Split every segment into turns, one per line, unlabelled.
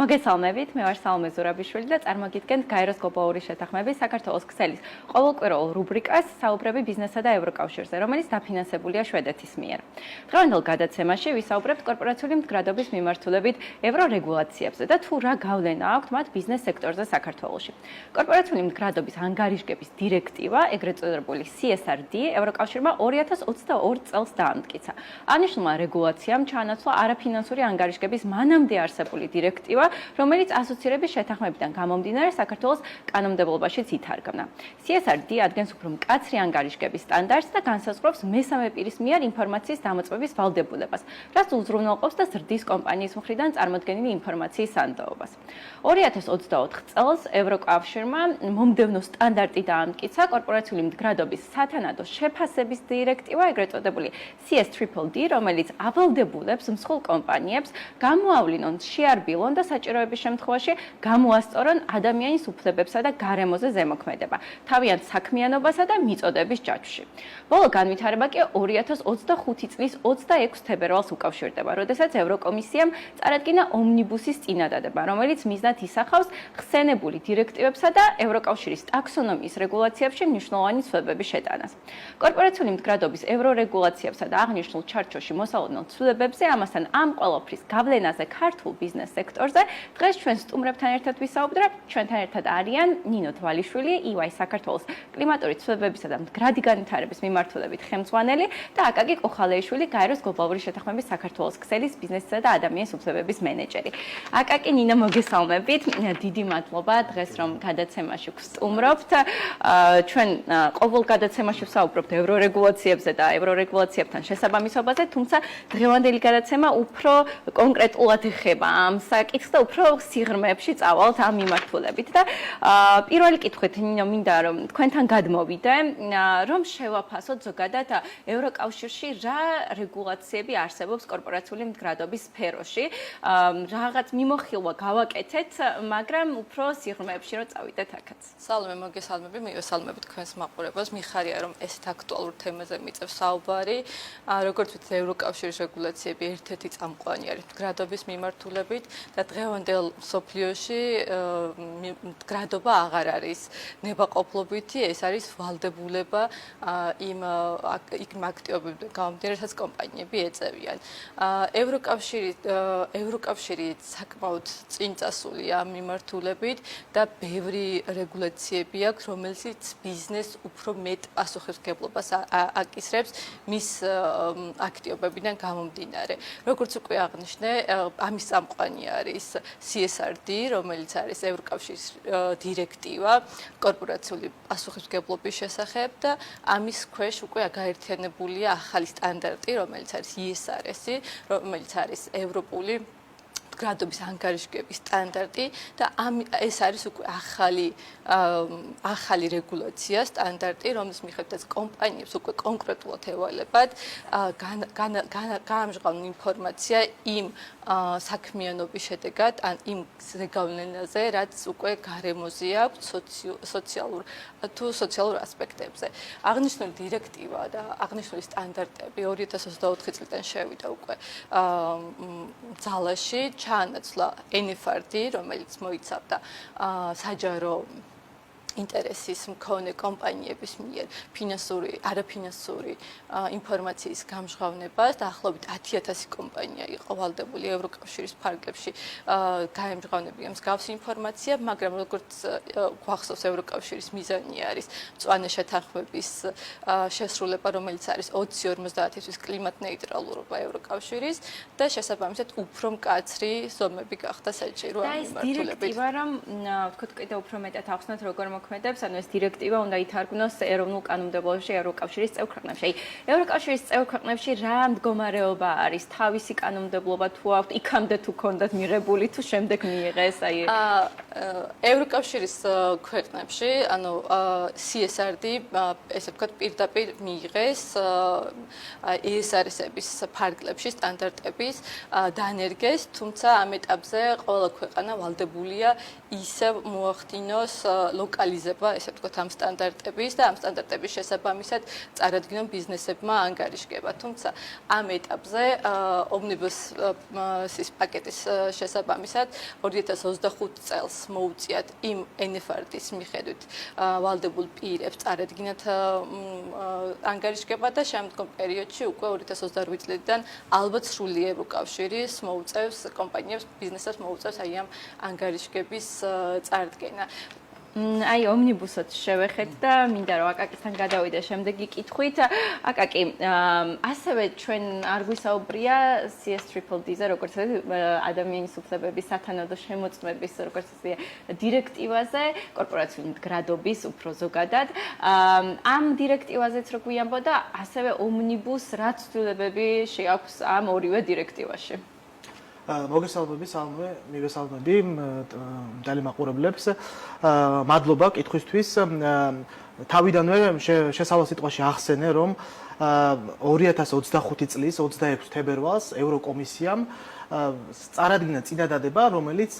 მოგესალმებით, მე ვარ სალომე ზურაბიშვილი და წარმოგიდგენთ გაეროს გლობალური შეთანხმების საქართველოს ქსელის ყოველკვირეულ რუბრიკას საუბრები ბიზნესსა და ევროკავშირზე, რომელიც დაფინანსებულია შვედეთის მიერ. დღევანდელ გადაცემაში ვისაუბრებთ კორპორაციული მდგრადობის მიმართულებით ევრორეგულაციებზე და თუ რა გავლენა აქვთ მათ ბიზნეს სექტორზე საქართველოში. კორპორაციული მდგრადობის ანგარიშგების დირექტივა, ეგრეთ წოდებული CSRD, ევროკავშირმა 2022 წელს დაამტკიცა. აღნიშნულმა რეგულაციამ ჩაანაცვლა არაფინანსური ანგარიშგების მანამდე არსებული დირექტივა, რომელიც ასოცირების შეთანხმებიდან გამომდინარე საქართველოს კანონმდებლობაშიც ითარგმნა. CSRD ადგენს უფრო მკაცრი ანგარიშგების სტანდარტს და განსაზღვრავს მესამე პირის მიერ ინფორმაციის დამოწმების ვალდებულებას, რაც უზრუნველყოფს და ზრდის კომპანიის მხრიდან წარმოდგენილი ინფორმაციის სანდოობას. 2024 წელს ევროკავშირმა მომდევნო სტანდარტი დაამტკიცა კორპორაციული მდგრადობის სათანადო შეფასების დირექტივა, ეგრეთ წოდებული CSDDD, რომელიც ავალდებულებს მსხვილ კომპანიებს გამოავლინონ, შეარბილონ და საჭიროების შემთხვევაში გამოასწორონ ადამიანის უფლებებსა და გარემოზე ზემოქმედება, თავიანთ საქმიანობასა და მიწოდების ჯაჭვში. ბოლო განვითარება კი 2025 წლის 26 თებერვალს უკავშირდება, როდესაც ევროკომისიამ წარადგინა ომნიბუსის წინადადება, რომელიც მიზნად ისახავს ხსენებული დირექტივებსა და ევროკავშირის ტაქსონომიის რეგულაციებში მნიშვნელოვანი ცვლილებების შეტანას. კორპორაციული მდგრადობის ევრორეგულაციებსა და აღნიშნულ ჩარჩოში მოსალოდნელ ცვლილებებზე, ამასთან ამ ყველაფრის გავლენაზე ქართულ ბიზნეს სექტორზე დღეს ჩვენ სტუმრებთან ერთად ვისაუბრებთ. ჩვენთან ერთად არიან ნინო თვალიშვილი, EY საქართველოს კლიმატური ცვლილებებისა და მდგრადი განვითარების მიმართულებით ხელმძღვანელი და აკაკი კოხალეიშვილი, გაეროს გლობალური შეთანხმების საქართველოს ქსელის ბიზნესისა და ადამიანის უფლებების მენეჯერი. აკაკი, ნინო, მოგესალმებით. დიდი მადლობა დღეს რომ გადაცემაში ვსტუმრობთ. ჩვენ ყოველ გადაცემაში ვსაუბრობთ ევრორეგულაციებზე და ევრორეგულაციებთან შესაბამისობაზე, თუმცა დღევანდელი გადაცემა უფრო კონკრეტულად ეხება ამ საკითხს და უფრო სიღრმეებში წავალთ ამ მიმართულებით და პირველი კითხვით ნინო მინდა რომ თქვენთან გადმოვიდე, რომ შევაფასოთ ზოგადად ევროკავშირში რა რეგულაციები არსებობს კორპორაციული მდგრადობის სფეროში, რაღაც მიმოხილვა გავაკეთეთ, მაგრამ უფრო სიღრმეებში რომ წავიდეთ აქაც.
სალომე, მოგესალმები, მივესალმებით თქვენს მაყურებელს. მიხარია რომ ესეთ აქტუალურ თემაზე მიწევს საუბარი. როგორც ვიცით, ევროკავშირის რეგულაციები ერთ-ერთი წამყვანი არის მდგრადობის მიმართულებით და დღევანდელ მსოფლიოში მდგრადობა აღარ არის ნებაყოფლობითი, ეს არის ვალდებულება იმ აქტივობებიდან გამომდინარე, რასაც კომპანიები ეწევიან. ევროკავშირი საკმაოდ წინ წასულია ამ მიმართულებით და ბევრი რეგულაციები აქვს, რომელიც ბიზნესს უფრო მეტ პასუხისმგებლობას აკისრებს მის აქტივობებიდან გამომდინარე. როგორც უკვე აღნიშნე, ამის წამყვანი არის CSRD, რომელიც არის ევროკავშირის დირექტივა კორპორაციული პასუხისმგებლობის შესახებ და ამის ქვეშ უკვე გაერთიანებულია ახალი სტანდარტი, რომელიც არის ISRS, რომელიც არის ევროპული მდგრადობის ანგარიშგების სტანდარტი და ეს არის უკვე ახალი რეგულაცია სტანდარტი, რომლის მიხედვითაც კომპანიებს უკვე კონკრეტულად ევალებათ გაამჟღავნონ ინფორმაცია იმ საქმიანობის შედეგად ან იმ ზეგავლენაზე, რაც უკვე გარემოზე აქვს სოციალურ ასპექტებზე. აღნიშნული დირექტივა და აღნიშნული სტანდარტები 2024 წლიდან შევიდა უკვე ძალაში, ჩაანაცვლა NFRD, რომელიც მოიცავდა საჯარო ინტერესის მქონე კომპანიების მიერ არაფინანსური ინფორმაციის გამჟღავნებას და ახლობით 10,000 კომპანია იყო ვალდებული ევროკავშირის ფარგლებში გაემჟღავნებინა მსგავსი ინფორმაცია, მაგრამ როგორც გვახსოვს, ევროკავშირის მიზანი არის მწვანე შეთანხმების შესრულება, რომელიც არის 2050-ისთვის კლიმატ-ნეიტრალურობა ევროკავშირის და შესაბამისად უფრო მკაცრი ზომები გახდა საჭირო ამ მიმართულებით.
და ეს დირექტივა, რომ ვთქვით, კიდევ უფრო მეტად ახსნათ, როგორ მოქმედებს, ანუ ეს დირექტივა უნდა ითარგმნოს ეროვნულ კანონმდებლობაში ევროკავშირის წევრ ქვეყნებში. ევროკავშირის წევრ ქვეყნებში რა მდგომარეობა არის? თავისი კანონმდებლობა თუ აქვთ, იქამდე თუ ქონდათ მიღებული თუ შემდეგ მიიღეს,
ევროკავშირის ქვეყნებში, ანუ CSRD, ესე ვთქვათ, პირდაპირ მიიღეს ESRS-ების ფარგლებში სტანდარტების დანერგეს, თუმცა ამ ეტაპზე ყველა ქვეყანა ვალდებულია ისევ მოახდინოს ლოკალი რეალიზება, ესე ვთქვათ, ამ სტანდარტების და ამ სტანდარტების შესაბამისად წარადგინონ ბიზნესებმა ანგარიშგება. თუმცა ამ ეტაპზე ომნიბუსის პაკეტის შესაბამისად 2025 წელს მოუწიათ იმ NFRD-ის მიხედვით ვალდებულ პირებს წარადგინათ ანგარიშგება და შემდგომ პერიოდში უკვე 2028 წლიდან ალბათ სრული ევროკავშირის მოუწევს კომპანიებს, ბიზნესებს მოუწევს აი ამ ანგარიშგების წარდგენა.
აი ომნიბუსოთ შევეხეთ და მინდა რომ აკაკისთან გადავიდე შემდეგი კითხვით. აკაკი, ასევე ჩვენ არ გვისაუბრია CS-TDD-ზე, როგორც ადამიანის უფლებების სათანადო შემოწმების, როგორც დირექტივაზე, კორპორაციული მდგრადობის უფრო ზოგადად. ამ დირექტივაზეც რო გვიამბოდა, ასევე ომნიბუს რა ცვლილებები შეაქვს ამ ორივე დირექტივაში?
მოგესალმები, მივესალმები მდალი მაყურებლებს. მადლობა კითხვისთვის. თავიდანვე შესავალ სიტყვაში ახსენე, რომ 2025 წლის 26 თებერვალს ევროკომისიამ წარადგინა წინადადება, რომელიც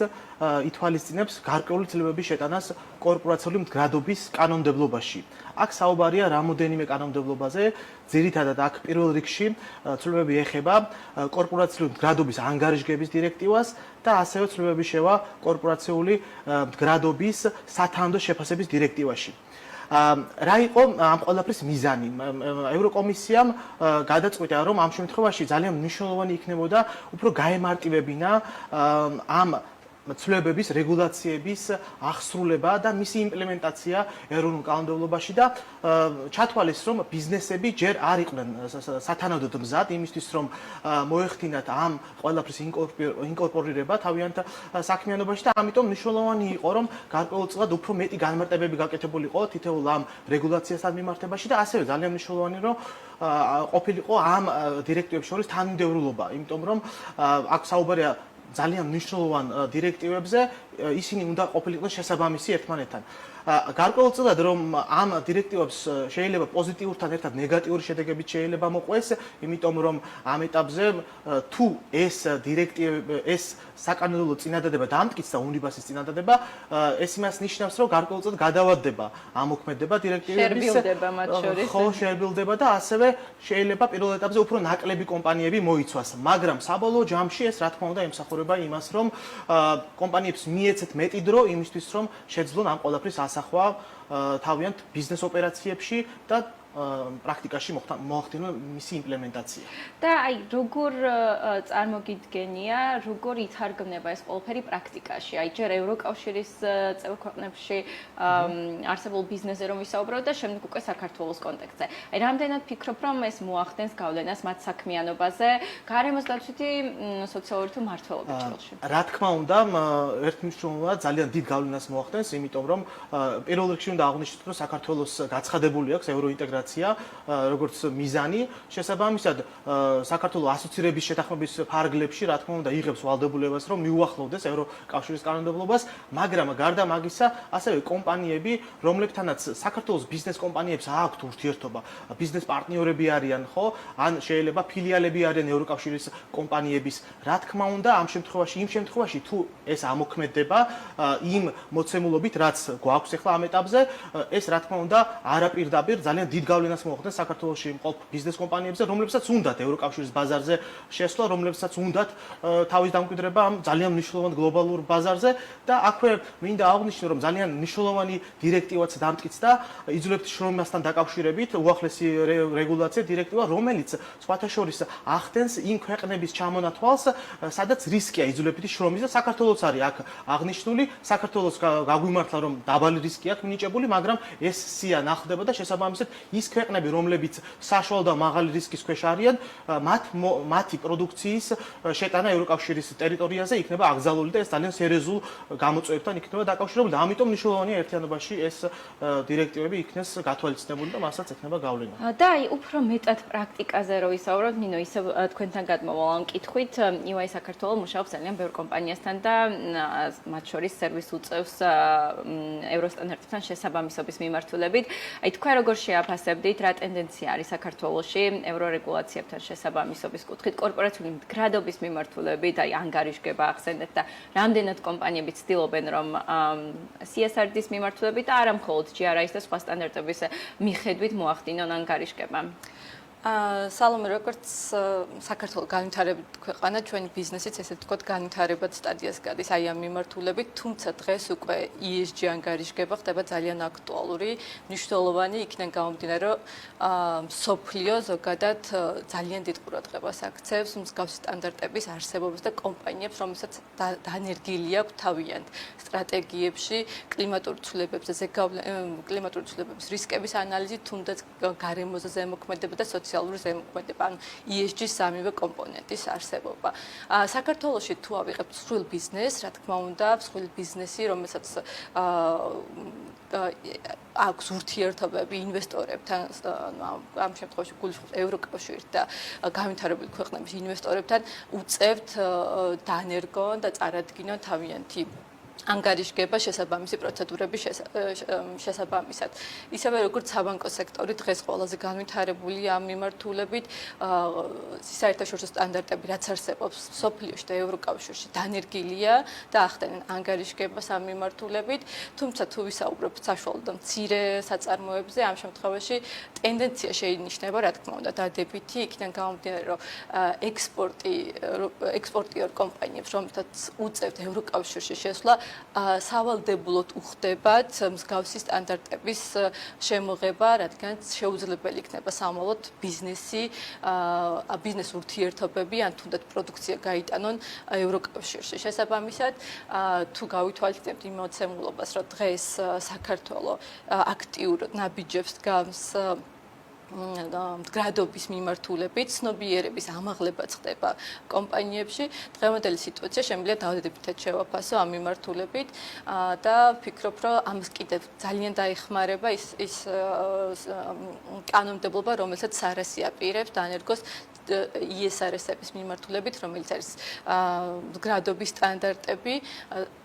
ითვალისწინებს გარკვეული ცვლილებების შეტანას კორპორაციული მდგრადობის კანონმდებლობაში. აქ საუბარია რამოდენიმე კანონმდებლობაზე, ძირითადად აქ პირველ რიგში ცვლილებები ეხება კორპორაციული მდგრადობის ანგარიშგების დირექტივას და ასევე ცვლილებები შევა კორპორაციული მდგრადობის სათანადო შეფასების დირექტივაში. რა იყო ამ ყველაფრის მიზანი? ევროკომისიამ გადაწყვიტა, რომ ამ შემთხვევაში ძალიან მნიშვნელოვანი იქნებოდა უფრო გაემარტივებინა ამ ცვლილებების რეგულაციების აღსრულება და მისი იმპლემენტაცია ეროვნულ კანონმდებლობაში და ჩათვალეს, რომ ბიზნესები ჯერ არ იყვნენ სათანადოდ მზად იმისთვის, რომ მოეხდინათ ამ ყველაფრის ინკორპორირება თავიანთ საქმიანობაში და ამიტომ მნიშვნელოვანი იყო, რომ გარკვეულწილად უფრო მეტი განმარტებები გაკეთებულიყო თითოეულ ამ რეგულაციასთან მიმართებაში და ასევე ძალიან მნიშვნელოვანი, რომ ყოფილიყო ამ დირექტივებს შორის თანმიმდევრულობა, იმიტომ რომ აქ საუბარია ძალიან მნიშვნელოვან დირექტივებზე, ისინი უნდა ყოფილიყვნენ შესაბამისი ერთმანეთთან. გარკვეულწილად რომ ამ დირექტივებს შეიძლება პოზიტიურთან ერთად ნეგატიური შედეგებიც შეიძლება მოყვეს, იმიტომ რომ ამ ეტაპზე თუ ეს საკანონმდებლო წინადადება დამტკიცდა უნიბასის წინადადება, ეს იმას ნიშნავს, რომ გარკვეულწილად გადავადდება ამოქმედება დირექტივების,
შერბილდება მათ შორის.
ხო, შერბილდება და ასევე შეიძლება პირველ ეტაპზე უფრო ნაკლები კომპანიები მოიცვას, მაგრამ საბოლოო ჯამში ეს რა თქმა უნდა ემსახურება იმას, რომ კომპანიებს მიეცეთ მეტი დრო იმისთვის, რომ შეძლონ ამ ყველაფრის ასახვა თავიანთ ბიზნეს ოპერაციებში და პრაქტიკაში მოახდინონ მისი იმპლემენტაცია.
და აი როგორ წარმოგიდგენია, როგორ ითარგმნება ეს ყველაფერი პრაქტიკაში? აი ჯერ ევროკავშირის წევრ ქვეყნებში არსებულ ბიზნესზე რომ ვისაუბროთ და შემდეგ უკვე საქართველოს კონტექსტზე. აი რამდენად ფიქრობ, რომ ეს მოახდენს გავლენას მათ საქმიანობაზე, გარემოს დაცვითი სოციალური თუ მმართველობის ჭრილში?
რა თქმა უნდა, ერთმნიშვნელოვნად ძალიან დიდ გავლენას მოახდენს, იმიტომ რომ პირველ რიგში უნდა აღვნიშნოთ, რომ საქართველოს გაცხადებული აქვს ევროინტეგრაცია როგორც მიზანი, შესაბამისად საქართველოს ასოცირების შეთანხმების ფარგლებში რა თქმა უნდა იღებს ვალდებულებას, რომ მიუახლოვდეს ევროკავშირის კანონმდებლობას, მაგრამ გარდა მაგისა, ასევე კომპანიები, რომლებთანაც საქართველოს ბიზნეს კომპანიებს აქვთ ურთიერთობა, ბიზნეს პარტნიორები არიან, ხო? ან შეიძლება ფილიალები არიან ევროკავშირის კომპანიების, რა თქმა უნდა, იმ შემთხვევაში თუ ეს ამოქმედება იმ მოცემულობით, რაც გვაქვს ახლა ამ ეტაპზე, ეს რა თქმა უნდა არაპირდაპირ ძალიან დიდ გავლენას მოახდენს საქართველოში მყოფ ბიზნეს კომპანიებზე, რომლებსაც უნდათ ევროკავშირის ბაზარზე შესვლა, რომლებსაც უნდათ თავის დამკვიდრება ამ ძალიან მნიშვნელოვან გლობალურ ბაზარზე და აქვე მინდა აღვნიშნო, რომ ძალიან მნიშვნელოვანი დირექტივაც დამტკიცდა იძლებთ შრომასთან დაკავშირებით უახლესი რეგულაცია დირექტივა, რომელიც სხვათა შორის ახდენს იმ ქვეყნების ჩამონათვალს, სადაც რისკია იძლებითი შრომის და საქართველოს არის აქ აღნიშნული, საქართველოს გაგვიმართლა, რომ დაბალი რისკი აქვს მინიჭებული, მაგრამ ეს სია ნახდება და შესაბამისად ის ქვეყნები, რომლებიც საშუალო და მაღალი რისკის ქვეშ არიან, მათი პროდუქციის შეტანა ევროკავშირის ტერიტორიაზე იქნება აკრძალული და ეს ძალიან სერიოზულ გამოწვევებთან იქნება დაკავშირებული და ამიტომ მნიშვნელოვანია ერთიანობაში ეს დირექტივები იქნეს გათვალისწინებული და მასაც ექნება გავლენა.
და აი უფრო მეტად პრაქტიკაზე რო ვისაუბროთ, ნინო, ისევ თქვენთან გადმოვალ ამ კითხვით, EY საქართველოს მუშაობს ძალიან ბევრ კომპანიასთან და მათ შორის სერვის უწევს ევროსტანდარტებთან შესაბამისობის მიმართულებით. აი თქვენ როგორ შეაფასებდით, რა ტენდენცია არის საქართველოში ევრორეგულაციებთან შესაბამისობის კუთხით, კორპორაციული მდგრადობის მიმართულებით, აი ანგარიშგება ახსენეთ და რამდენად კომპანიები ცდილობენ რომ CSRD-ის მიმართულებით და არა მხოლოდ GRI-ის და სხვა სტანდარტების მიხედვით მოახდინონ ანგარიშგება.
სალომე, როგორც საქართველოს განვითარებული ქვეყანა, ჩვენი ბიზნესიც ესე ვთქვათ განვითარებად სტადიას გადის აი ამ მიმართულებით, თუმცა დღეს უკვე ESG ანგარიშგება ხდება ძალიან აქტუალური, მნიშვნელოვანი იქიდან გამომდინარე, რომ მსოფლიო ზოგადად ძალიან დიდ ყურადღებას აქცევს მსგავსი სტანდარტების არსებობას და კომპანიებს, რომელსაც დანერგილი აქვს თავიანთ სტრატეგიებში კლიმატურ ცვლილებების რისკების ანალიზი, თუნდაც გარემოზე ზემოქმედება და სოციალური ზემოქმედება, ანუ ESG-ის სამივე კომპონენტის არსებობა. საქართველოში თუ ავიღებთ მსხვილ ბიზნესს, რა თქმა უნდა, მსხვილ ბიზნესი, რომელსაც აქვს ურთიერთობები ინვესტორებთან, ამ შემთხვევაში გულისხმობს ევროკავშირით და განვითარებული ქვეყნების ინვესტორებთან, უწევთ დანერგონ და წარადგინონ თავიანთი ანგარიშგება შესაბამისი პროცედურების შესაბამისად. ისევე როგორც საბანკო სექტორი დღეს ყველაზე განვითარებულია ამ მიმართულებით, საერთაშორისო სტანდარტები რაც არსებობს სოფლიოში და ევროკავშირში დანერგილია და ახდენენ ანგარიშგებას ამ მიმართულებით, თუმცა თუ ვისაუბრებთ საშუალო და მცირე საწარმოებზე, ამ შემთხვევაში ტენდენცია შეინიშნება, რა თქმა უნდა, დადებითი, იქიდან გამომდინარე, რომ ექსპორტიორ კომპანიებს, რომელთაც უწევთ ევროკავშირში შესვლა, სავალდებულოდ უხდებათ მსგავსი სტანდარტების შემოღება, რადგან შეუძლებელი იქნება სამალოთ ბიზნეს ურთიერთობები ან თუნდაც პროდუქცია გაიტანონ ევროკავშირში. შესაბამისად, თუ გავითვალისწინებთ იმ მოცემულობას, რომ დღეს საქართველო აქტიურ ნაბიჯებს გავს მდგრადობის მიმართულებით, ცნობიერების ამაღლება ხდება კომპანიებში. დღევანდელი სიტუაცია შემიძლია დადებითად შევაფასო ამ მიმართულებით და ვფიქრობ, რომ ამას კიდევ ძალიან დაეხმარება ის კანონმდებლობა, რომელსაც SARAS-ი აპირებს დანერგოს ISRS-ების მიმართულებით, რომელიც არის მდგრადობის სტანდარტები,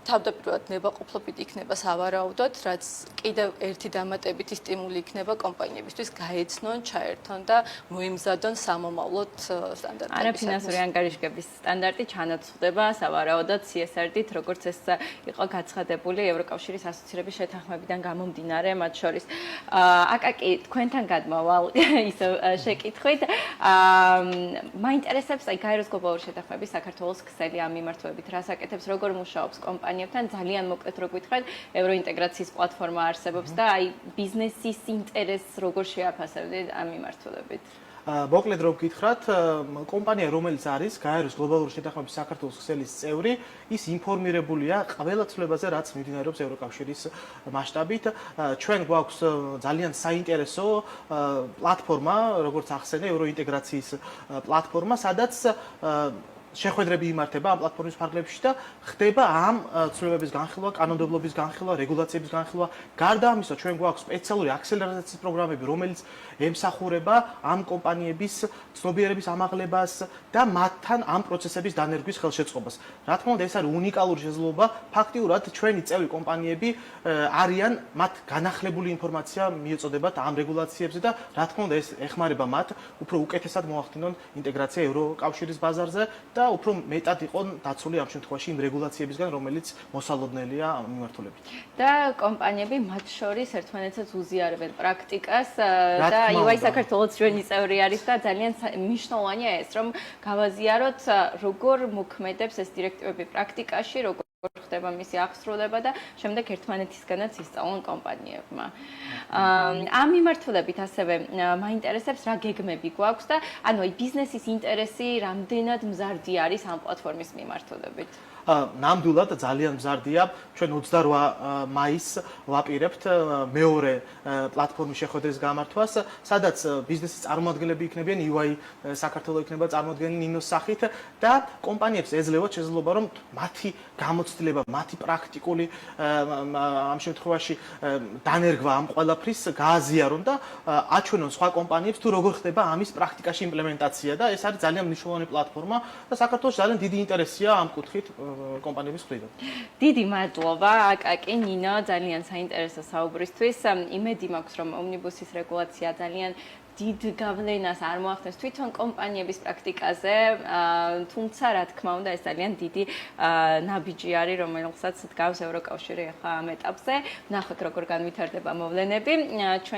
თავდაპირველად ნებაყოფლობით იქნება სავარაუდოდ, რაც კიდევ ერთი დამატებითი სტიმული იქნება კომპანიებისთვის გაეცნონ, ჩაერთონ და მოიმზადონ სამომავლოდ სტანდარტები.
არაფინანსური ანგარიშგების სტანდარტი ჩანაცვლდება სავარაუდოდ CSRD-ით, როგორც ეს იყო გაცხადებული ევროკავშირის ასოცირების შეთანხმებიდან გამომდინარე, მათ შორის. აკაკი, თქვენთან გადმოვალ ისევ შეკითხვით. მაინტერესებს აი გაეროს გლობალური შეთანხმების საქართველოს ქსელი ამ მიმართულებით, რას აკეთებს, როგორ მუშაობს კომპანიებთან, ძალიან მოკლედ რო გითხრათ, ევროინტეგრაციის პლატფორმა არსებობს და აი ბიზნესის ინტერესს როგორ შეაფასებდით ამ მიმართულებით?
მოკლედ რო გითხრათ, კომპანია რომელიც არის გაეროს გლობალური შეთანხმების საქართველოს ქსელის წევრი, ის ინფორმირებულია ყველა ცვლილებაზე, რაც მიმდინარეობს ევროკავშირის მასშტაბით. ჩვენ გვაქვს ძალიან საინტერესო პლატფორმა, როგორც ახსენე, ევროინტეგრაციის პლატფორმა, სადაც შეხვედრები იმართება ამ პლატფორმის ფარგლებში და ხდება ამ ცვლილებების განხილვა, კანონმდებლობის განხილვა, რეგულაციების განხილვა. გარდა ამისა, ჩვენ გვაქვს სპეციალური აქსელერაციის პროგრამები, რომელიც ემსახურება ამ კომპანიების ცნობიერების ამაღლებას და მათთან ამ პროცესების დანერგვის ხელშეწყობას. რა თქმა უნდა, ეს არის უნიკალური შესაძლებლობა. ფაქტიურად ჩვენი წევრი კომპანიები არიან, მათ განახლებული ინფორმაცია მიეწოდებათ ამ რეგულაციებზე და რა თქმა უნდა, ეს ეხმარება მათ უფრო უკეთესად მოახდინონ ინტეგრაცია ევროკავშირის ბაზარზე და უფრო მეტად იყო დაცული ამ შემთხვევაში იმ რეგულაციებისგან, რომელიც მოსალოდნელია ამ მიმართულებით.
და კომპანიები მათ შორის ერთმანეთსაც უზიარებენ პრაქტიკას და აი საქართველოს ჩვენი წევრი არის და ძალიან მნიშვნელოვანია ეს, რომ გავაზიაროთ, როგორ მოქმედებს ეს დირექტივები პრაქტიკაში, როგორ ხდება მისი აღსრულება და შემდეგ ერთმანეთისგანაც ისწავლონ კომპანიებმა. ამ მიმართულებით ასევე მაინტერესებს რა გეგმები გვაქვს და ანუ აი ბიზნესის ინტერესი რამდენად მზარდი არის ამ პლატფორმის მიმართულებით.
ნამდვილად ძალიან მზარდია. ჩვენ 28 მაისს ვაპირებთ მეორე პლატფორმის შეხვედრის გამართვას, სადაც ბიზნესის წარმომადგენლები იქნებიან, EY საქართველოს იქნება წარმოადგენელი ნინოს სახით და კომპანიებს ეძლევათ შესაძლებლობა, რომ მათი გამოცდილება, მათი პრაქტიკული ამ შემთხვევაში დანერგვა ამ ყველაფრის გააზიარონ და აჩვენონ სხვა კომპანიებს თუ როგორ ხდება ამის პრაქტიკაში იმპლემენტაცია და ეს არის ძალიან მნიშვნელოვანი პლატფორმა და საქართველოს ძალიან დიდი ინტერესია ამ კუთხით კომპანიების მხრიდან.
დიდი მადლობა აკაკი ნინო ძალიან საინტერესო საუბრისთვის. იმედი მაქვს რომ ომნიბუსის რეგულაცია ძალიან დიდ გავლენას არ მოახდენს თვითონ კომპანიების პრაქტიკაზე, თუმცა რა თქმა უნდა ეს ძალიან დიდი ნაბიჯი არის, რომელსაც დგავს ევროკავშირი ახლა ამ ეტაპზე. ნახოთ როგორ განვითარდება მოვლენები. ჩვენ